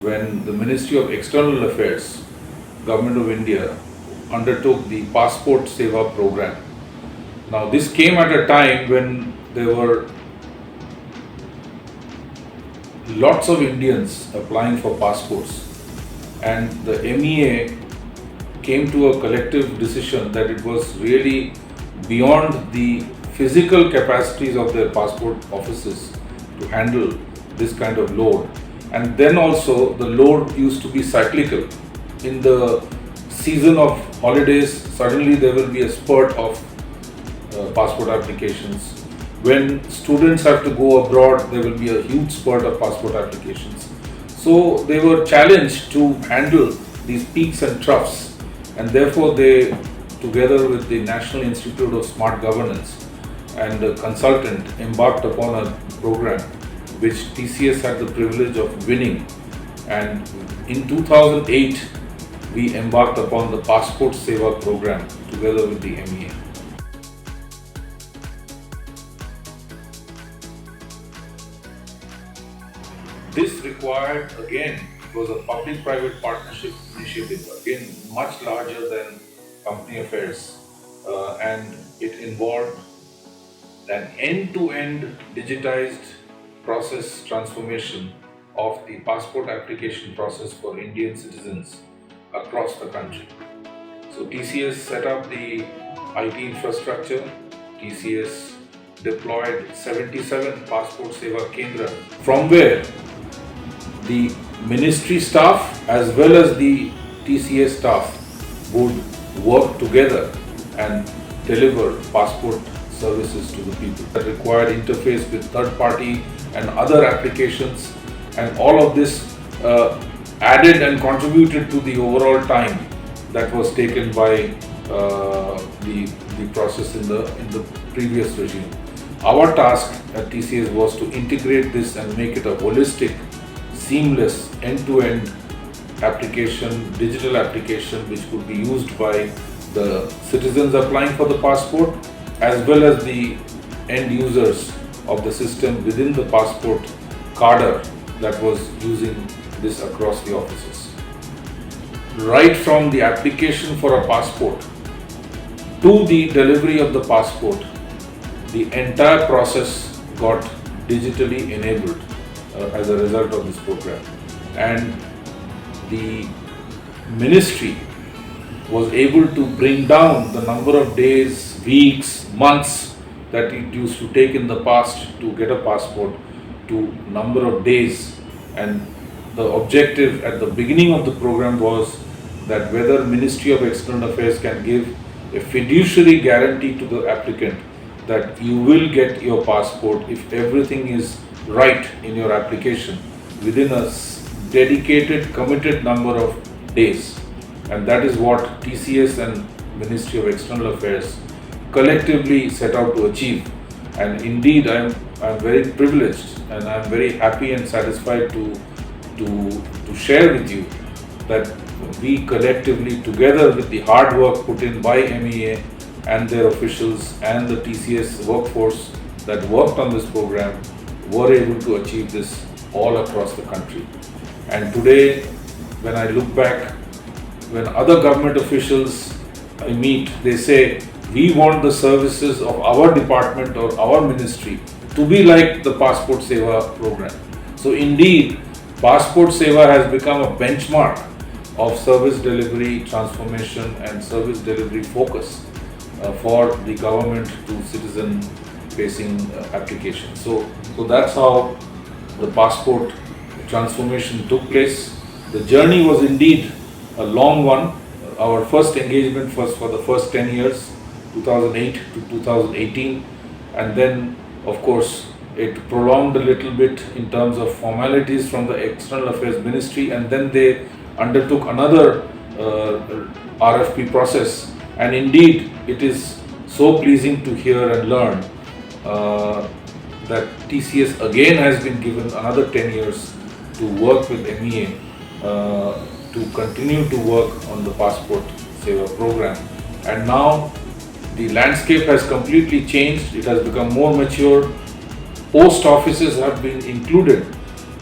when the Ministry of External Affairs, Government of India, undertook the Passport Seva program. Now, this came at a time when there were lots of Indians applying for passports, and the MEA came to a collective decision that it was really beyond the physical capacities of their passport offices to handle this kind of load. And then also the load used to be cyclical. In the season of holidays, suddenly there will be a spurt of passport applications. When students have to go abroad, there will be a huge spurt of passport applications. So they were challenged to handle these peaks and troughs, and therefore they, together with the National Institute of Smart Governance and a consultant, embarked upon a program which TCS had the privilege of winning. And in 2008, we embarked upon the Passport Seva program together with the MEA. This required, again, it was a public-private partnership initiative, again much larger than company affairs, and it involved an end-to-end digitized process transformation of the passport application process for Indian citizens across the country. So TCS set up the IT infrastructure. TCS deployed 77 Passport Seva Kendra, from where the ministry staff as well as the TCS staff would work together and deliver passport services to the people. That required interface with third party and other applications, and all of this added and contributed to the overall time that was taken by the process in the previous regime. Our task at TCS was to integrate this and make it a holistic, seamless, end-to-end application, digital application, which could be used by the citizens applying for the passport as well as the end users of the system within the passport cadre that was using this across the offices. Right from the application for a passport to the delivery of the passport, the entire process got digitally enabled as a result of this program. And the ministry was able to bring down the number of days, weeks, months that it used to take in the past to get a passport to number of days. And the objective at the beginning of the program was that whether Ministry of External Affairs can give a fiduciary guarantee to the applicant that you will get your passport if everything is right in your application within a dedicated, committed number of days. And that is what TCS and Ministry of External Affairs collectively set out to achieve. And indeed, I'm very privileged and I'm very happy and satisfied to share with you that we collectively, together with the hard work put in by MEA and their officials and the TCS workforce that worked on this program, were able to achieve this all across the country. And today, when I look back, when other government officials I meet, they say, we want the services of our department or our ministry to be like the Passport Seva program. So indeed, Passport Seva has become a benchmark of service delivery transformation and service delivery focus for the government to citizen facing applications. So that's how the passport transformation took place. The journey was indeed a long one. Our first engagement was for the first 10 years, 2008 to 2018, and then of course it prolonged a little bit in terms of formalities from the External Affairs Ministry, and then they undertook another RFP process. And indeed, it is so pleasing to hear and learn that TCS again has been given another 10 years to work with MEA to continue to work on the Passport Seva program. And now the landscape has completely changed. It has become more mature. Post offices have been included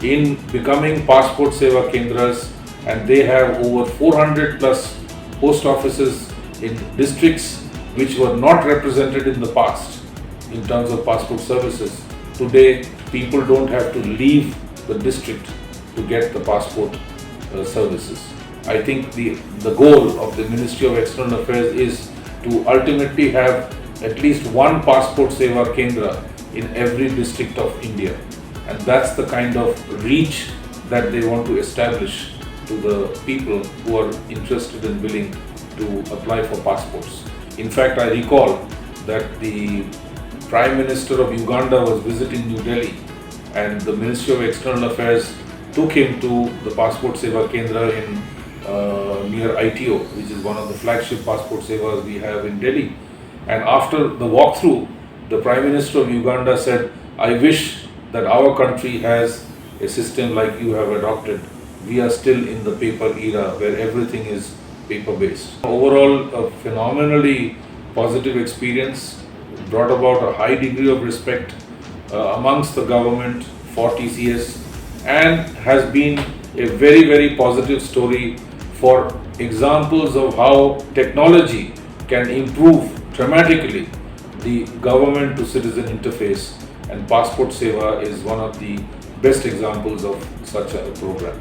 in becoming passport seva kendras, and they have over 400 plus post offices in districts which were not represented in the past in terms of passport services. Today, people don't have to leave the district to get the passport services. I think the goal of the Ministry of External Affairs is to ultimately have at least one passport seva kendra in every district of India. And that's the kind of reach that they want to establish to the people who are interested and willing to apply for passports. In fact, I recall that the Prime Minister of Uganda was visiting New Delhi, and the Ministry of External Affairs took him to the Passport Seva Kendra in near ITO, which is one of the flagship passport sevas we have in Delhi. And after the walkthrough, the Prime Minister of Uganda said, "I wish that our country has a system like you have adopted. We are still in the paper era where everything is paper-based." Overall, a phenomenally positive experience, brought about a high degree of respect amongst the government for TCS, and has been a very, very positive story for examples of how technology can improve dramatically the government to citizen interface, and Passport Seva is one of the best examples of such a program.